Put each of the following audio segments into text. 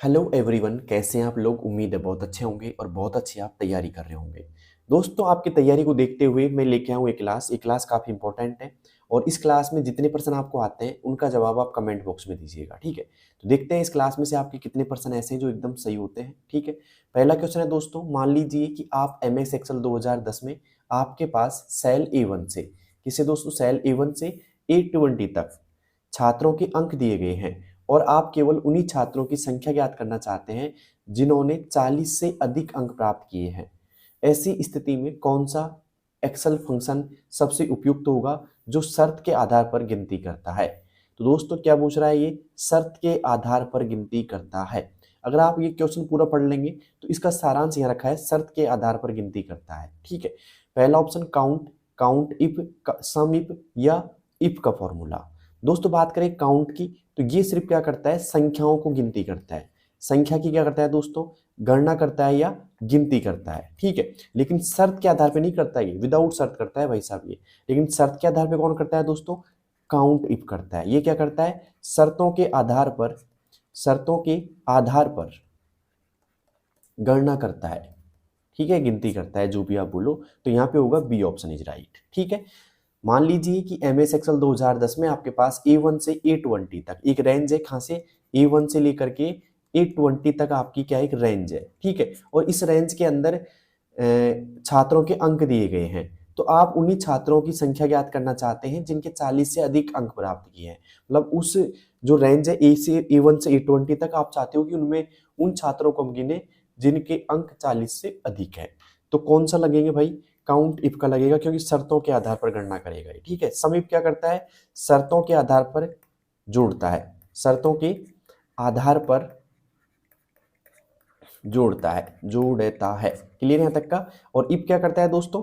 Hello everyone, कैसे हैं आप लोग। उम्मीद है बहुत अच्छे होंगे और बहुत अच्छी आप तैयारी कर रहे होंगे। दोस्तों, आपकी तैयारी को देखते हुए मैं लेके आऊँ एक क्लास। ये क्लास काफ़ी इंपॉर्टेंट है और इस क्लास में जितने पर्सन आपको आते हैं उनका जवाब आप कमेंट बॉक्स में दीजिएगा, ठीक है। तो देखते हैं इस क्लास में से आपके कितने पर्सन ऐसे हैं जो एकदम सही होते हैं, ठीक है। पहला क्वेश्चन है दोस्तों, मान लीजिए कि आप MS एक्सेल 2010 में आपके पास सेल A1 से, किसे दोस्तों, सेल A1 से A20 तक छात्रों के अंक दिए गए हैं और आप केवल उन्हीं छात्रों की संख्या ज्ञात करना चाहते हैं जिन्होंने 40 से अधिक अंक प्राप्त किए हैं। ऐसी स्थिति में कौन सा एक्सेल फंक्शन सबसे उपयुक्त होगा जो शर्त के आधार पर गिनती करता है। तो दोस्तों क्या पूछ रहा है, ये शर्त के आधार पर गिनती करता है। अगर आप ये क्वेश्चन पूरा पढ़ लेंगे तो इसका सारांश यहाँ रखा है, शर्त के आधार पर गिनती करता है, ठीक है। पहला option count, count if, sum if या इफ का फॉर्मूला। दोस्तों बात करें काउंट की तो ये सिर्फ क्या करता है, संख्याओं को गिनती करता है। संख्या की क्या करता है दोस्तों, गणना करता है या गिनती करता है, ठीक है। लेकिन शर्त के आधार पे नहीं करता, ये विदाउट शर्त करता है भाई साहब ये। लेकिन शर्त के आधार पे कौन करता है दोस्तों, काउंट इफ करता है। ये क्या करता है, शर्तों के आधार पर, शर्तों के आधार पर गणना करता है, ठीक है, गिनती करता है, जो भी आप बोलो। तो यहाँ पे होगा बी ऑप्शन इज राइट, ठीक है। मान लीजिए कि MS एक्सेल 2010 में आपके पास A1 से A20 तक एक रेंज है। कहाँ से, A1 से लेकर के A20 तक आपकी क्या एक रेंज है, ठीक है। और इस रेंज के अंदर छात्रों के अंक दिए गए हैं। तो आप उन्हीं छात्रों की संख्या ज्ञात करना चाहते हैं जिनके 40 से अधिक अंक प्राप्त किए हैं। मतलब उस जो रेंज है A1 से A20 तक, आप चाहते हो कि उनमें उन छात्रों को हम गिने जिनके अंक 40 से अधिक है। तो कौन सा लगेंगे भाई, काउंट इफ का लगेगा, क्योंकि शर्तों के आधार पर गणना करेगा, ठीक है। सम इफ क्या करता है, शर्तों के आधार पर जोड़ता है, शर्तों के आधार पर जोड़ता है। क्लियर यहां तक का। और इफ क्या करता है दोस्तों,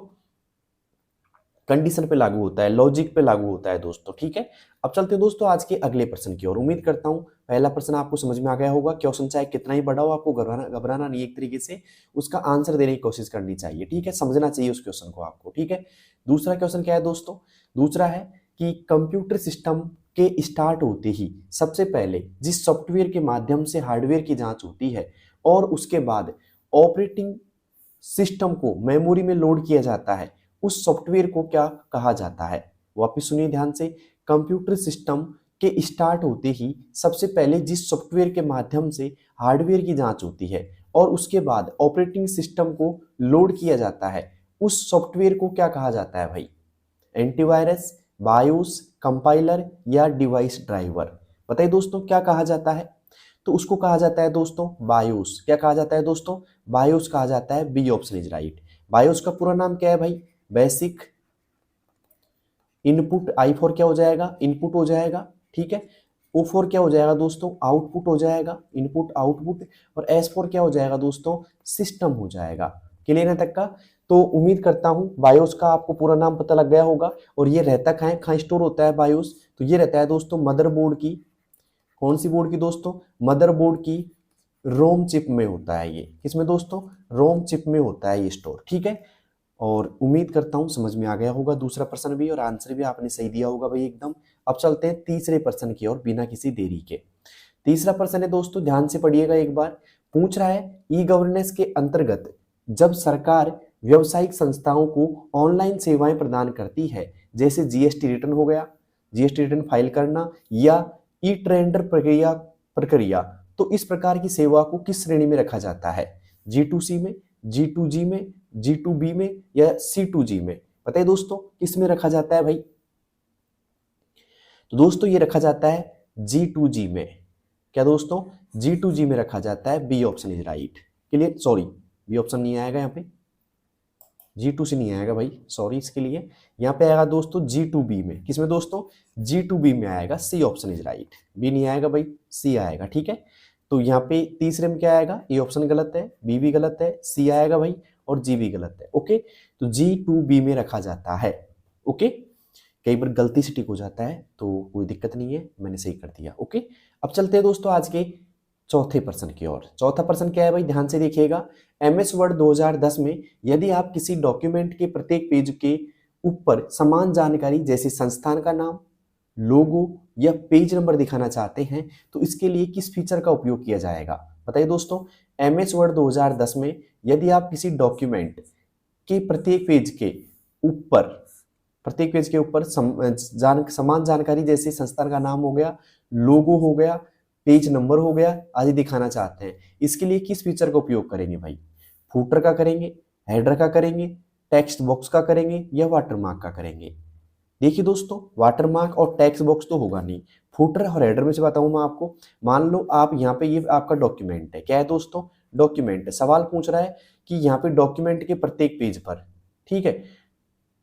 कंडीशन पे लागू होता है, लॉजिक पे लागू होता है दोस्तों, ठीक है। अब चलते हैं दोस्तों आज के अगले प्रश्न की ओर। उम्मीद करता हूं पहला प्रश्न आपको समझ में आ गया होगा। क्वेश्चन चाहे कितना ही बड़ा हो, आपको घबराना नहीं, एक तरीके से उसका आंसर देने की कोशिश करनी चाहिए, ठीक है। समझना चाहिए उस क्वेश्चन को आपको, ठीक है। दूसरा क्वेश्चन क्या है दोस्तों, दूसरा है कि कंप्यूटर सिस्टम के स्टार्ट होते ही सबसे पहले जिस सॉफ्टवेयर के माध्यम से हार्डवेयर की जांच होती है और उसके बाद ऑपरेटिंग सिस्टम को मेमोरी में लोड किया जाता है, उस सॉफ्टवेयर को क्या कहा जाता है। वापिस सुनिए ध्यान से, कंप्यूटर सिस्टम के स्टार्ट होते ही सबसे पहले जिस सॉफ्टवेयर के माध्यम से हार्डवेयर की जांच होती है और उसके बाद ऑपरेटिंग सिस्टम को लोड किया जाता है, उस सॉफ्टवेयर को क्या कहा जाता है भाई। एंटीवायरस, बायोस, कंपाइलर या डिवाइस ड्राइवर। बताइए दोस्तों क्या कहा जाता है। तो उसको कहा जाता है दोस्तों बायोस। क्या कहा जाता है दोस्तों, बायोस कहा जाता है। B option is right. BIOS का पूरा नाम क्या है भाई, बेसिक इनपुट। आई फॉर क्या हो जाएगा, इनपुट हो जाएगा, ठीक है। ओ फॉर क्या हो जाएगा दोस्तों, आउटपुट हो जाएगा, इनपुट आउटपुट। और एस फॉर क्या हो जाएगा दोस्तों, सिस्टम हो जाएगा। क्लियर है तक का। तो उम्मीद करता हूं बायोस का आपको पूरा नाम पता लग गया होगा। और ये रहता कहाँ है, कहाँ स्टोर होता है बायोस, तो ये रहता है दोस्तों मदरबोर्ड की, कौन सी बोर्ड की दोस्तों, मदरबोर्ड की रोम चिप में होता है। ये किसमें दोस्तों, रोम चिप में होता है ये स्टोर, ठीक है। और उम्मीद करता हूं समझ में आ गया होगा दूसरा प्रश्न भी, और आंसर भी आपने सही दिया होगा भाई एकदम। अब चलते हैं तीसरे प्रश्न की ओर बिना किसी देरी के। तीसरा प्रश्न है दोस्तों, ध्यान से पढ़िएगा एक बार। पूछ रहा है ई गवर्नेंस के अंतर्गत जब सरकार व्यावसायिक संस्थाओं को ऑनलाइन सेवाएं प्रदान करती है, जैसे GST रिटर्न हो गया, GST रिटर्न फाइल करना या ई टेंडर प्रक्रिया प्रक्रिया तो इस प्रकार की सेवा को किस श्रेणी में रखा जाता है। G2C में, G2G में, G2B में या C2G में। बताइए दोस्तों किस में रखा जाता है भाई। तो दोस्तों ये रखा जाता है G2G में। क्या दोस्तों, G2G में रखा जाता है। B option is right. Clear, sorry B option नहीं आएगा यहाँ पे, G2C नहीं आएगा भाई, सॉरी इसके लिए। यहाँ पे आएगा दोस्तों G2B में। किसमें दोस्तों, G2B में आएगा। C option is right. B नहीं आएगा भाई, सी आएगा, ठीक है। तो यहाँ पे तीसरे में क्या आएगा, ए ऑप्शन गलत है, बी भी गलत है, सी आएगा भाई और जी भी गलत है, ओके। तो G2B में रखा जाता है, ओके। कई बार गलती से टिक हो जाता है तो कोई दिक्कत नहीं है, मैंने सही कर दिया, ओके। अब चलते हैं दोस्तों आज के चौथे प्रश्न की ओर। चौथा प्रश्न क्या है भाई, ध्यान से देखिएगा। MS वर्ड 2010 में यदि आप किसी डॉक्यूमेंट के प्रत्येक पेज के ऊपर समान जानकारी जैसे संस्थान का नाम, लोगो या पेज नंबर दिखाना चाहते हैं तो इसके लिए किस फीचर का उपयोग किया जाएगा। बताइए दोस्तों, MS वर्ड 2010 में यदि आप किसी डॉक्यूमेंट के प्रत्येक पेज के ऊपर समान जानकारी जैसे संस्थान का नाम हो गया, लोगो हो गया, पेज नंबर हो गया आदि दिखाना चाहते हैं, इसके लिए किस फीचर का उपयोग करेंगे भाई? फूटर का करेंगे, हेडर का करेंगे, टेक्स्ट बॉक्स का करेंगे या वाटरमार्क का करेंगे? देखिए दोस्तों, वाटरमार्क और टेक्स्ट बॉक्स तो होगा नहीं, फूटर और हेडर में से बताऊं मैं आपको। मान लो आप यहाँ पे ये आपका डॉक्यूमेंट है, क्या है दोस्तों? डॉक्यूमेंट है। सवाल पूछ रहा है कि यहाँ पे डॉक्यूमेंट के प्रत्येक पेज पर, ठीक है,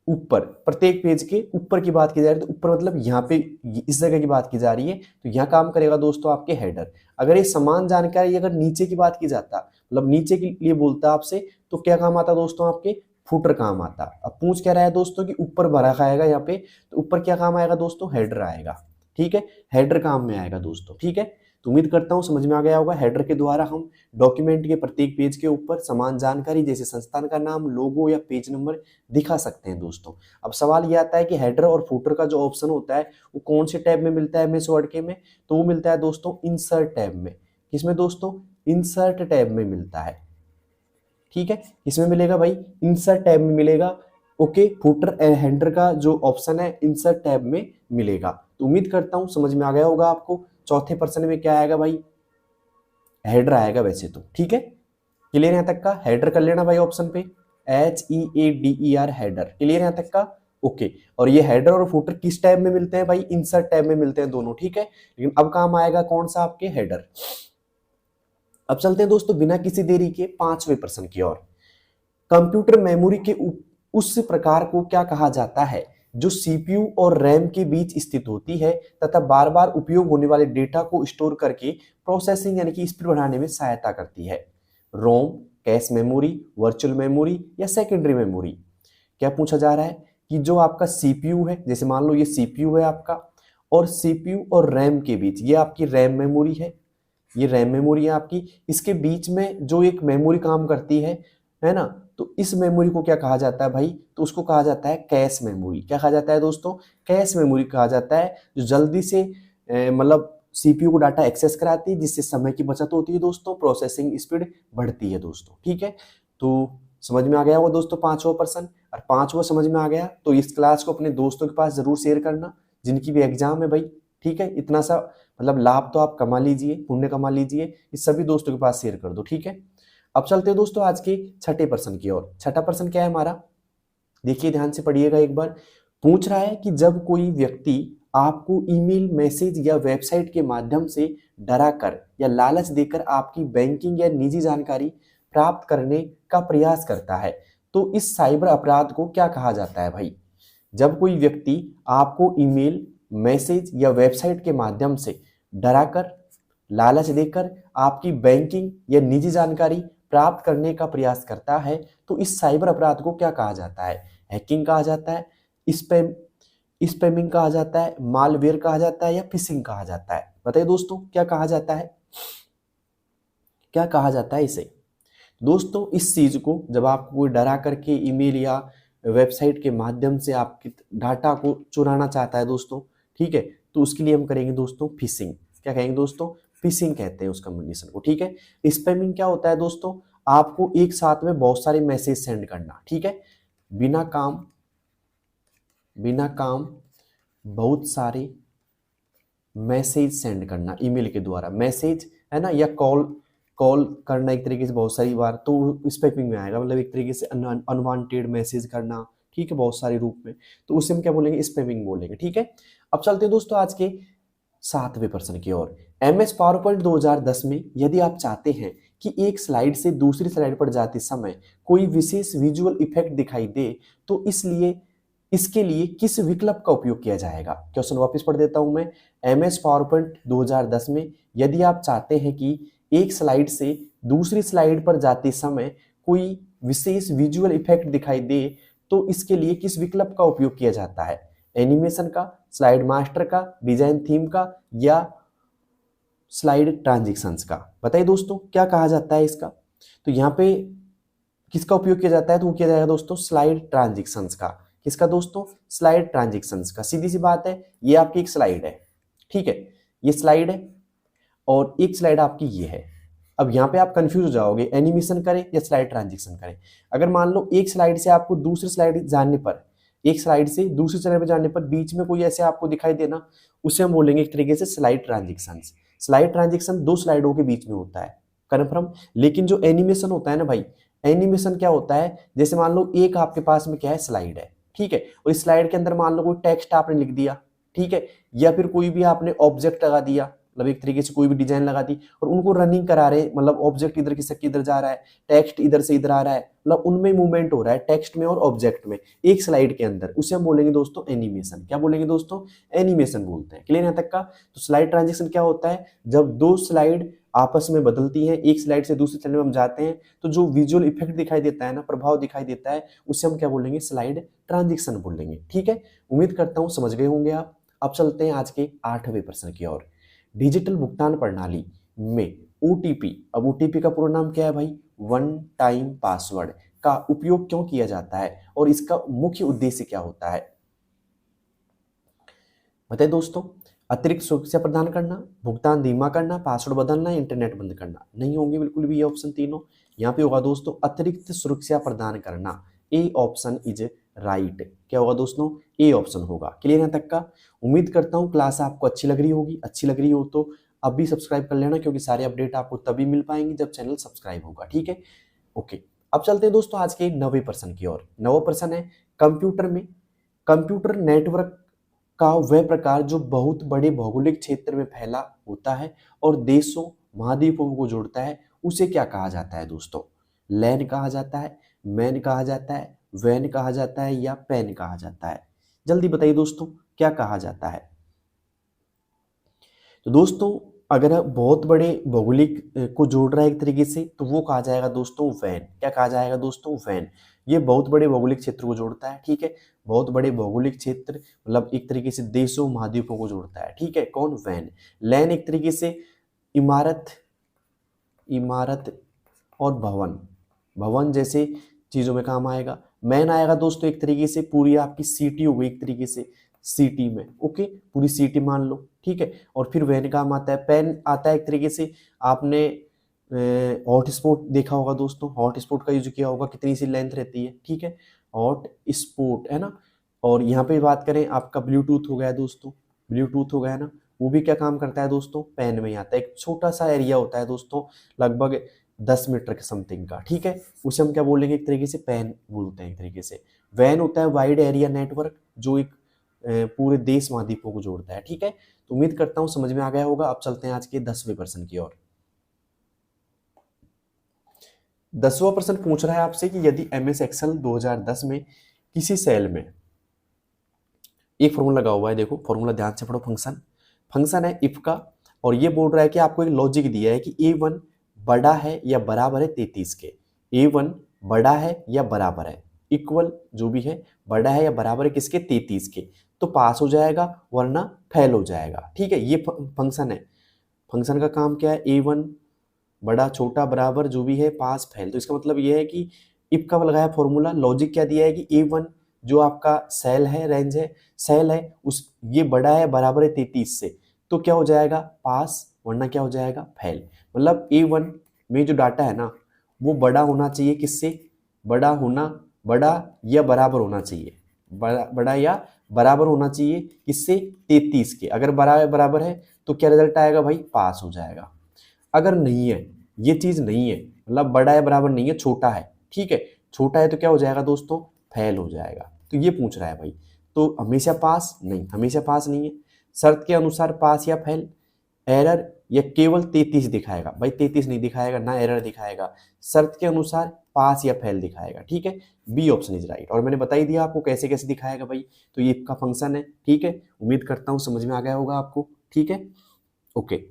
ऊपर, प्रत्येक पेज के ऊपर की बात की जा रही है, तो ऊपर मतलब यहाँ पे इस जगह की बात की जा रही है, तो यहाँ काम करेगा दोस्तों आपके हेडर। अगर ये समान जानकारी अगर नीचे की बात की जाता, मतलब नीचे के लिए बोलता आपसे, तो क्या काम आता दोस्तों? आपके फुटर काम आता। अब पूछ क्या रहा है दोस्तों कि ऊपर भरा खाएगा यहाँ पे, तो ऊपर क्या काम आएगा दोस्तों? हेडर आएगा, ठीक है, हेडर काम में आएगा दोस्तों, ठीक है। तो उम्मीद करता हूं समझ में आ गया होगा। हेडर के द्वारा हम डॉक्यूमेंट के प्रत्येक पेज के ऊपर समान जानकारी जैसे संस्थान का नाम, लोगो या पेज नंबर दिखा सकते हैं दोस्तों। अब सवाल ये आता है कि हेडर और फुटर का जो ऑप्शन होता है वो कौन से टैब में मिलता है MS वर्ड के में? तो वो मिलता है दोस्तों इंसर्ट टैब में। किसमें दोस्तों? इंसर्ट टैब में मिलता है, ठीक है। किसमें मिलेगा भाई? इंसर्ट टैब में मिलेगा। ओके, फुटर एंड हेडर का जो ऑप्शन है इंसर्ट टैब में मिलेगा। तो उम्मीद करता हूं समझ में आ गया होगा आपको। चौथे पर्सन में क्या आएगा भाई? हेडर आएगा वैसे तो, ठीक है। क्लियर यहां तक का? हेडर कर लेना भाई ऑप्शन पे, HEADER हेडर। क्लियर यहां तक का? ओके। और ये हेडर और फुटर किस टैब में मिलते हैं भाई? इंसर्ट टैब में मिलते हैं दोनों, ठीक है। लेकिन अब काम आएगा कौन सा? आपके हेडर। अब चलते हैं दोस्तों बिना किसी देरी के पांचवें प्रश्न की ओर। कंप्यूटर मेमोरी के उस प्रकार को क्या कहा जाता है जो CPU और रैम के बीच स्थित होती है तथा बार बार उपयोग होने वाले डेटा को स्टोर करके प्रोसेसिंग यानी कि स्पीड बढ़ाने में सहायता करती है? रोम, कैश मेमोरी, वर्चुअल मेमोरी या सेकेंडरी मेमोरी? क्या पूछा जा रहा है कि जो आपका CPU है, जैसे मान लो ये CPU है आपका, और CPU और रैम के बीच, ये आपकी रैम मेमोरी है, ये रैम मेमोरी है आपकी, इसके बीच में जो एक मेमोरी काम करती है ना, तो इस मेमोरी को क्या कहा जाता है भाई? तो उसको कहा जाता है कैश मेमोरी। क्या कहा जाता है दोस्तों? कैश मेमोरी कहा जाता है, जो जल्दी से मतलब CPU को डाटा एक्सेस कराती है, जिससे समय की बचत होती है दोस्तों, प्रोसेसिंग स्पीड बढ़ती है दोस्तों, ठीक है। तो समझ में आ गया वो दोस्तों पांचवा पर्सन। और पांचवा समझ में आ गया तो इस क्लास को अपने दोस्तों के पास जरूर शेयर करना जिनकी भी एग्जाम है भाई, ठीक है। इतना सा मतलब लाभ तो आप कमा लीजिए, पुण्य कमा लीजिए, इस सभी दोस्तों के पास शेयर कर दो, ठीक है। अब चलते हैं दोस्तों आज के छठे प्रश्न की ओर। छठा प्रश्न क्या है हमारा? देखिए ध्यान से पढ़िएगा एक बार। पूछ रहा है कि जब कोई व्यक्ति आपको ईमेल, मैसेज या वेबसाइट के माध्यम से डराकर या लालच देकर आपकी बैंकिंग या निजी जानकारी प्राप्त करने का प्रयास करता है, तो इस साइबर अपराध को क्या कहा जाता है भाई? जब कोई व्यक्ति आपको ईमेल, मैसेज या वेबसाइट के माध्यम से डराकर, लालच देकर आपकी बैंकिंग या निजी जानकारी प्राप्त करने का प्रयास करता है, तो इस साइबर अपराध को क्या कहा जाता है? हैकिंग कहा जाता है, स्पैमिंग कहा जाता है, मालवेयर कहा जाता है या फिशिंग कहा जाता है? बताइए दोस्तों क्या कहा जाता है? क्या कहा जाता है इसे? दोस्तों इस चीज को जब आपको कोई डरा करके ईमेल या वेबसाइट के माध्यम से आपके डाटा को चुराना चाहता है दोस्तों, ठीक है, तो उसके लिए हम करेंगे दोस्तों फिशिंग। क्या कहेंगे दोस्तों? फिशिंग कहते हैं उस कम्युनिकेशन को, ठीक है। स्पैमिंग क्या होता है दोस्तों? आपको एक साथ में बहुत सारे मैसेज सेंड करना, ठीक है, बिना काम बहुत सारे मैसेज सेंड करना ईमेल के द्वारा, मैसेज है ना, या कॉल करना एक तरीके से बहुत सारी बार, तो स्पैमिंग में आएगा, मतलब एक तरीके से अनवांटेड मैसेज करना, ठीक है, बहुत सारे रूप में, तो उसे हम क्या बोलेंगे? स्पैमिंग बोलेंगे, ठीक है। अब चलते हैं दोस्तों आज के सातवें प्रश्न की ओर। MS पावरपॉइंट 2010 में यदि आप चाहते हैं कि एक स्लाइड से दूसरी स्लाइड पर जाते समय कोई विशेष विजुअल इफेक्ट दिखाई दे, तो इसके लिए किस विकल्प का उपयोग किया जाएगा? क्वेश्चन वापस पढ़ देता हूं मैं। MS पावरपॉइंट 2010 में यदि आप चाहते हैं कि एक स्लाइड से दूसरी स्लाइड पर जाते समय कोई विशेष विजुअल इफेक्ट दिखाई दे, तो इसके लिए किस विकल्प का उपयोग किया जाता है? एनिमेशन का, स्लाइड मास्टर का, डिजाइन थीम का या स्लाइड ट्रांजिशंस का? बताइए दोस्तों क्या कहा जाता है इसका? तो यहाँ पे किसका उपयोग किया जाता है? तो वो किया जाएगा दोस्तों स्लाइड ट्रांजिशंस का। किसका दोस्तों? स्लाइड ट्रांजिशंस का। सीधी सी बात है, ये आपकी एक स्लाइड है, ठीक है, ये स्लाइड है और एक स्लाइड आपकी ये है, अब यहाँ पे आप कंफ्यूज हो जाओगे, एनिमेशन करें या स्लाइड ट्रांजिशन करें। अगर मान लो एक स्लाइड से आपको दूसरी स्लाइड जाने पर, एक स्लाइड से दूसरी स्लाइड पर जाने पर बीच में कोई ऐसे आपको दिखाई देना, उसे हम बोलेंगे एक तरीके से स्लाइड ट्रांजिक्शन। स्लाइड ट्रांजिक्शन दो स्लाइडों के बीच में होता है, कन्फर्म। लेकिन जो एनिमेशन होता है ना भाई, एनिमेशन क्या होता है, जैसे मान लो एक आपके पास में क्या है, स्लाइड है, ठीक है, और इस स्लाइड के अंदर मान लो कोई टेक्स्ट आपने लिख दिया, ठीक है, या फिर कोई भी आपने ऑब्जेक्ट लगा दिया, मतलब एक तरीके से कोई भी डिजाइन लगा दी और उनको रनिंग करा रहे, मतलब ऑब्जेक्ट इधर से किधर जा रहा है, टेक्स्ट इधर से इधर आ रहा है, मतलब उनमें मूवमेंट हो रहा है, टेक्स्ट में और ऑब्जेक्ट में, एक स्लाइड के अंदर, उसे हम बोलेंगे दोस्तों एनिमेशन। क्या बोलेंगे दोस्तों, एनिमेशन बोलते हैं। क्लियर यहाँ तक का। तो स्लाइड ट्रांजिशन क्या होता है, जब दो स्लाइड आपस में बदलती हैं, एक स्लाइड से दूसरी स्लाइड में हम जाते हैं, तो जो विजुअल इफेक्ट दिखाई देता है ना, प्रभाव दिखाई देता है, उसे हम क्या बोलेंगे, स्लाइड ट्रांजिशन बोलेंगे। ठीक है, उम्मीद करता हूं समझ गए होंगे आप। अब चलते हैं आज के 8वें प्रश्न की ओर। डिजिटल भुगतान प्रणाली में ओटीपी, अब ओटीपी का पूरा नाम क्या है भाई, वन टाइम पासवर्ड का उपयोग क्यों किया जाता है और इसका मुख्य उद्देश्य क्या होता है, बताइए दोस्तों। अतिरिक्त सुरक्षा प्रदान करना, भुगतान धीमा करना, पासवर्ड बदलना, इंटरनेट बंद करना, नहीं होंगे बिल्कुल भी ये ऑप्शन तीनों। यहाँ पे होगा दोस्तों अतिरिक्त सुरक्षा प्रदान करना, ए ऑप्शन इज राइट। क्या होगा दोस्तों, ए ऑप्शन होगा। क्लियर यहाँ तक का। उम्मीद करता हूँ क्लास आपको अच्छी लग रही होगी, अच्छी लग रही हो तो अभी सब्सक्राइब कर लेना, क्योंकि सारे अपडेट आपको तभी मिल पाएंगे जब चैनल सब्सक्राइब होगा। ठीक है, ओके। अब चलते हैं दोस्तों आज के 9वें प्रश्न की ओर। 9वां प्रश्न है, कंप्यूटर में कंप्यूटर नेटवर्क का वह प्रकार जो बहुत बड़े भौगोलिक क्षेत्र में फैला होता है और देशों महाद्वीपों को जोड़ता है, उसे क्या कहा जाता है दोस्तों। लैन कहा जाता है, मैन कहा जाता है, वैन कहा जाता है या पैन कहा जाता है, जल्दी बताइए दोस्तों क्या कहा जाता है। तो दोस्तों अगर बहुत बड़े भौगोलिक को जोड़ रहा है एक तरीके से, तो वो कहा जाएगा दोस्तों वैन। क्या कहा जाएगा दोस्तों, वैन। ये बहुत बड़े भौगोलिक क्षेत्र को जोड़ता है। ठीक है, बहुत बड़े भौगोलिक क्षेत्र मतलब एक तरीके से देशों महाद्वीपों को जोड़ता है। ठीक है, कौन, वैन। लैन एक तरीके से इमारत, इमारत और भवन, भवन जैसे चीजों में काम आएगा। मैन आएगा दोस्तों एक तरीके से पूरी आपकी सिटी हो गई, एक तरीके से सिटी में, ओके, पूरी सिटी मान लो। ठीक है, और फिर वैन काम आता है। पेन आता है एक तरीके से, आपने हॉटस्पॉट देखा होगा दोस्तों, हॉटस्पॉट का यूज किया होगा, कितनी सी लेंथ रहती है। ठीक है, हॉट स्पॉट है ना। और यहाँ पे बात करें आपका ब्लूटूथ हो गया दोस्तों, ब्लूटूथ हो गया ना, वो भी क्या काम करता है दोस्तों, पेन में ही आता है। एक छोटा सा एरिया होता है दोस्तों, लगभग 10 मीटर के समथिंग का। ठीक है, उसे हम क्या बोलेंगे, एक तरीके से पेन बोलते हैं एक तरीके से। वैन होता है वाइड एरिया नेटवर्क, जो एक पूरे देश महाद्वीपों को जोड़ता है। ठीक है, तो उम्मीद करता हूं समझ में आ गया होगा। अब चलते हैं आज के 10वें प्रश्न की ओर। 10वां प्रश्न पूछ रहा है आपसे कि यदि MS एक्सेल 2010 में किसी सेल में एक फॉर्मूला लगा हुआ है, देखो फॉर्मूला ध्यान से पढ़ो, फंक्शन, फंक्शन है इफ का, और ये बोल रहा है कि आपको एक लॉजिक दिया है कि A1 बड़ा है या बराबर है 33 के, A1 बड़ा है या बराबर है, इक्वल जो भी है, बड़ा है या बराबर है किसके, 33 के, तो पास हो जाएगा वरना फेल हो जाएगा। ठीक है, ये फंक्शन है। फंक्शन का काम क्या है, A1 बड़ा छोटा बराबर जो भी है, पास फेल। तो इसका मतलब ये है कि इफ का लगाया फॉर्मूला, लॉजिक क्या दिया है कि A1 जो आपका सेल है, रेंज है, सेल है, उस ये बड़ा है बराबर है 33 से, तो क्या हो जाएगा, पास, वरना क्या हो जाएगा, फेल। मतलब A1 में जो डाटा है ना, वो बड़ा होना चाहिए किससे, बड़ा होना, बड़ा या बराबर होना चाहिए, बड़ा या बराबर होना चाहिए किससे, 33 के। अगर बराबर है तो क्या रिजल्ट आएगा भाई, पास हो जाएगा। अगर नहीं है, ये चीज नहीं है, मतलब बड़ा या बराबर नहीं है, छोटा है, ठीक है, छोटा है, तो क्या हो जाएगा दोस्तों, फेल हो जाएगा। तो ये पूछ रहा है भाई, तो हमेशा पास नहीं, हमेशा पास नहीं है। शर्त के अनुसार पास या फेल, एरर या केवल 33 दिखाएगा, भाई 33 नहीं दिखाएगा ना, एरर दिखाएगा, शर्त के अनुसार पास या फेल दिखाएगा। ठीक है, बी ऑप्शन इज राइट। और मैंने बता ही दिया आपको कैसे कैसे दिखाएगा भाई, तो ये का फंक्शन है। ठीक है, उम्मीद करता हूं समझ में आ गया होगा आपको। ठीक है, ओके।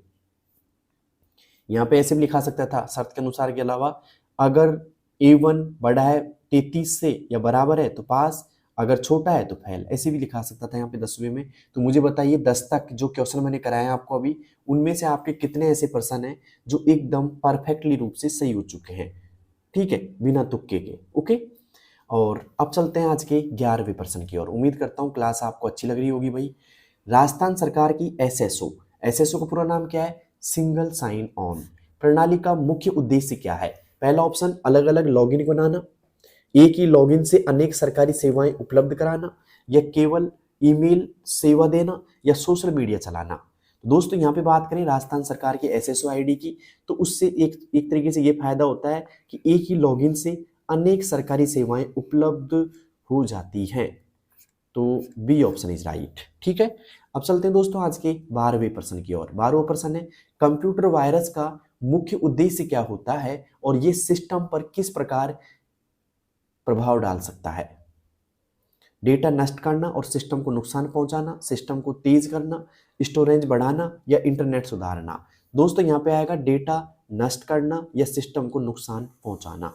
यहाँ पे ऐसे भी लिखा सकता था शर्त के अनुसार के अलावा, अगर A1 बड़ा है 33 से या बराबर है तो पास, अगर छोटा है तो फेल, ऐसे भी लिखा सकता था यहाँ पे 10वें में। तो मुझे बताइए 10 तक जो क्वेश्चन मैंने कराया आपको अभी, उनमें से आपके कितने ऐसे प्रश्न हैं जो एकदम परफेक्टली रूप से सही हो चुके हैं। ठीक है, बिना तुक्के के। ओके, और अब चलते हैं आज के 11वें प्रश्न की ओर। उम्मीद करता हूँ क्लास आपको अच्छी लग रही होगी भाई। राजस्थान सरकार की SSO, SSO का पूरा नाम क्या है, सिंगल साइन ऑन, प्रणाली का मुख्य उद्देश्य क्या है? पहला ऑप्शन अलग अलग लॉगिन बनाना, एक ही लॉगिन से अनेक सरकारी सेवाएं उपलब्ध कराना, या केवल ईमेल सेवा देना, या सोशल मीडिया चलाना। दोस्तों यहाँ पे बात करें राजस्थान सरकार के एसएसओ आईडी की, तो उससे एक तरीके से ये फायदा होता है कि एक ही लॉगिन से अनेक सरकारी सेवाएं उपलब्ध हो जाती हैं। तो बी ऑप्शन इज राइट। ठीक है, अब चलते हैं दोस्तों आज के 12वें प्रश्न की ओर। 12वां प्रश्न है, कंप्यूटर वायरस का मुख्य उद्देश्य क्या होता है और ये सिस्टम पर किस प्रकार प्रभाव डाल सकता है? डेटा नष्ट करना और सिस्टम को नुकसान पहुंचाना, सिस्टम को तेज करना, स्टोरेज बढ़ाना, या इंटरनेट सुधारना। दोस्तों यहाँ पे आएगा डेटा नष्ट करना या सिस्टम को नुकसान पहुंचाना।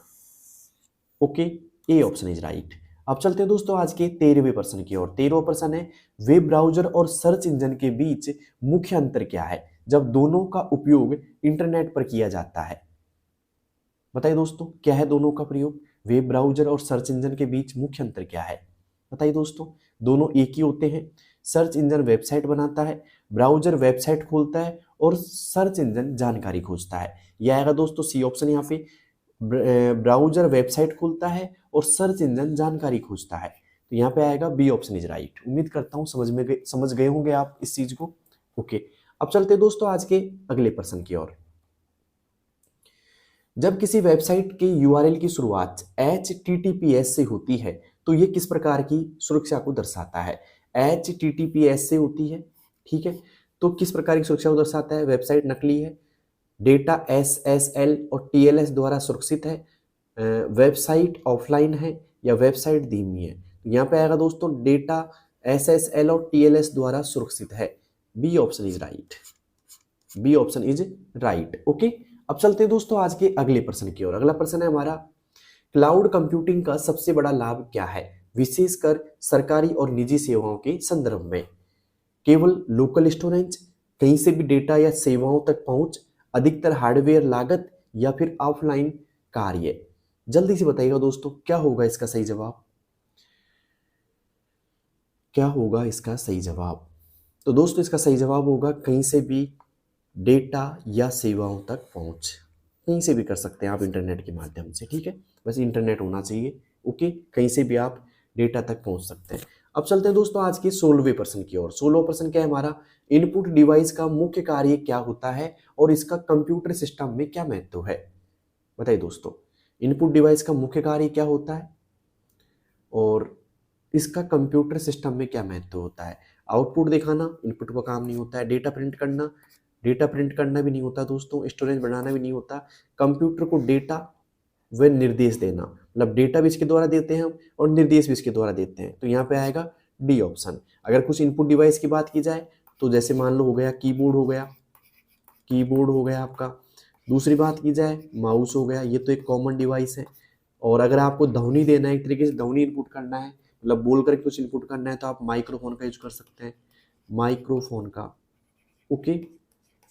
Okay, A option is right. अब चलते हैं दोस्तों आज के 13वें प्रश्न की ओर। 13वां प्रश्न है, वेब ब्राउजर और सर्च इंजन के बीच मुख्य अंतर क्या है जब दोनों का उपयोग इंटरनेट पर किया जाता है? बताइए दोस्तों, क्या है दोनों का प्रयोग? वेब ब्राउजर और सर्च इंजन के बीच मुख्य अंतर क्या है? बताइए दोस्तों, दोनों एक ही होते हैं। सर्च इंजन वेबसाइट बनाता है, ब्राउजर वेबसाइट खोलता है, और सर्च इंजन जानकारी खोजता है। यह आएगा दोस्तों सी ऑप्शन। यहाँ पे ब्राउजर वेबसाइट खोलता है और सर्च इंजन जानकारी खोजता है, तो यहाँ पे आएगा बी ऑप्शन इज राइट। उम्मीद करता हूँ समझ गए होंगे आप इस चीज को। ओके, अब चलते हैं दोस्तों आज के अगले प्रश्न की ओर। जब किसी वेबसाइट के यूआरएल की शुरुआत HTTPS से होती है तो ये किस प्रकार की सुरक्षा को दर्शाता है? HTTPS से होती है, ठीक है, तो किस प्रकार की सुरक्षा को दर्शाता है? वेबसाइट नकली है, डेटा SSL और TLS द्वारा सुरक्षित है, वेबसाइट ऑफलाइन है, या वेबसाइट धीमी है। तो यहाँ पे आएगा दोस्तों डेटा SSL और TLS द्वारा सुरक्षित है। B option is right. B option is right. Okay, अब चलते हैं दोस्तों आज के अगले प्रश्न की ओर। अगला प्रश्न है हमारा, क्लाउड कंप्यूटिंग का सबसे बड़ा लाभ क्या है विशेषकर सरकारी और निजी सेवाओं के संदर्भ में? केवल लोकल स्टोरेज, कहीं से भी डेटा या सेवाओं तक पहुंच, अधिकतर हार्डवेयर लागत, या फिर ऑफलाइन कार्य? जल्दी से बताइएगा दोस्तों, क्या होगा इसका सही जवाब? क्या होगा इसका सही जवाब? तो दोस्तों इसका सही जवाब होगा कहीं से भी डेटा या सेवाओं तक पहुंच। कहीं से भी कर सकते हैं आप इंटरनेट के माध्यम से, ठीक है, बस इंटरनेट होना चाहिए। ओके, कहीं से भी आप डेटा तक पहुंच सकते हैं। अब चलते हैं दोस्तों आज के 16वें प्रश्न की ओर। 16वां प्रश्न क्या है हमारा, इनपुट डिवाइस का मुख्य कार्य क्या होता है और इसका कंप्यूटर सिस्टम में क्या महत्व है? बताइए दोस्तों, इनपुट डिवाइस का मुख्य कार्य क्या होता है और इसका कंप्यूटर सिस्टम में क्या महत्व होता है? आउटपुट दिखाना इनपुट का काम नहीं होता है, डेटा प्रिंट करना भी नहीं होता दोस्तों, स्टोरेज बढ़ाना भी नहीं होता। कंप्यूटर को डेटा व निर्देश देना, मतलब डेटा भी इसके द्वारा देते हैं हम और निर्देश भी इसके द्वारा देते हैं, तो यहाँ पे आएगा डी ऑप्शन। अगर कुछ इनपुट डिवाइस की बात की जाए तो जैसे मान लो हो गया कीबोर्ड हो गया आपका। दूसरी बात की जाए माउस हो गया, ये तो एक कॉमन डिवाइस है। और अगर आपको ध्वनि देना है, एक तरीके से ध्वनि इनपुट करना है, मतलब बोल करके कुछ इनपुट करना है, तो आप माइक्रोफोन का यूज कर सकते हैं, माइक्रोफोन का। ओके,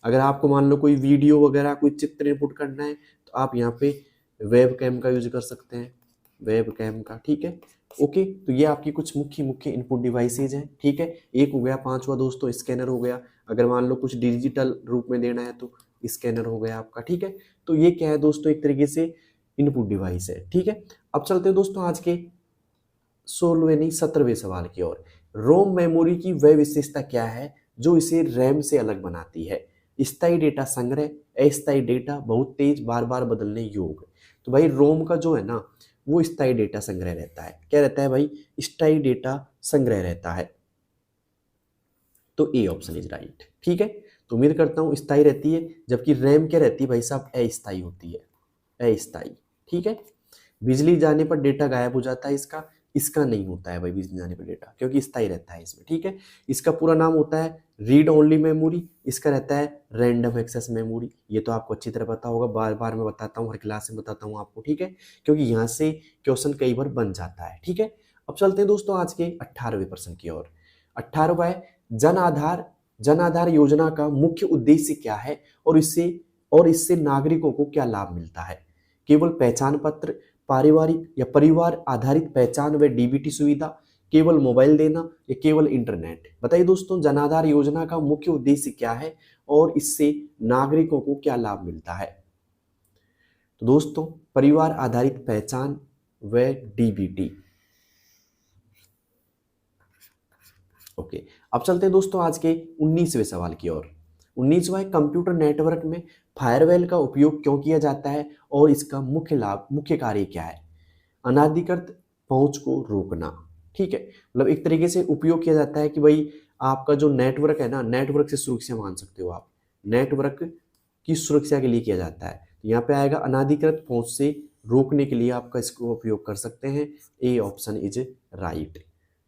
अगर आपको मान लो कोई वीडियो वगैरह कोई चित्र इनपुट करना है तो आप यहाँ पे वेब कैम का यूज कर सकते हैं, वेब कैम का, ठीक है। ओके, तो ये आपकी कुछ मुख्य इनपुट डिवाइसेज हैं, ठीक है। एक हो गया। 5वां दोस्तों स्कैनर हो गया, अगर मान लो कुछ डिजिटल रूप में देना है तो स्कैनर हो गया आपका, ठीक है। तो ये क्या है दोस्तों, एक तरीके से इनपुट डिवाइस है, ठीक है। अब चलते हैं दोस्तों आज के 17वें सवाल की ओर। रोम मेमोरी की वह विशेषता क्या है जो इसे रैम से अलग बनाती है? स्थायी डेटा संग्रह, अस्थायी डेटा, बहुत तेज, बार बार बदलने योग्य। तो भाई रोम का जो है ना वो स्थायी डेटा संग्रह रहता है। क्या रहता है भाई? स्थायी डेटा संग्रह रहता है। तो ए ऑप्शन इज राइट, ठीक है। तो उम्मीद करता हूं स्थायी रहती है, जबकि रैम क्या रहती है भाई साहब? अस्थायी होती है, अस्थायी, ठीक है। बिजली जाने पर डेटा गायब हो जाता है इसका नहीं होता है भाई बिजली जाने पर डेटा, क्योंकि स्थायी रहता है इसमें, ठीक है। इसका पूरा नाम होता है रीड ओनली मेमोरी, इसका रहता है रैंडम एक्सेस मेमोरी। ये तो आपको अच्छी तरह पता होगा, बार बार मैं बताता हूँ, हर क्लास में बताता हूँ आपको, ठीक है, क्योंकि यहाँ से क्वेश्चन कई बार बन जाता है, ठीक है। अब चलते हैं दोस्तों आज के 18वें प्रश्न की ओर। 18वां है, जन आधार योजना का मुख्य उद्देश्य क्या है और इससे नागरिकों को क्या लाभ मिलता है? केवल पहचान पत्र, पारिवारिक या परिवार आधारित पहचान व डीबीटी सुविधा, केवल मोबाइल देना, या केवल इंटरनेट? बताइए दोस्तों, जन आधार योजना का मुख्य उद्देश्य क्या है और इससे नागरिकों को क्या लाभ मिलता है? तो दोस्तों परिवार आधारित पहचान व डीबीटी। ओके, अब चलते हैं दोस्तों आज के 19वें सवाल की ओर। 19वां है, कंप्यूटर नेटवर्क में फायरवॉल का उपयोग क्यों किया जाता है और इसका मुख्य लाभ, मुख्य कार्य क्या है। अनाधिकृत पहुंच को रोकना। ठीक है, मतलब एक तरीके से उपयोग किया जाता है कि भाई आपका जो नेटवर्क है ना, नेटवर्क से सुरक्षा मान सकते हो आप, नेटवर्क की सुरक्षा के लिए किया जाता है। तो यहाँ पे आएगा अनाधिकृत पहुंच से रोकने के लिए आपका इसको उपयोग कर सकते हैं। A option is right.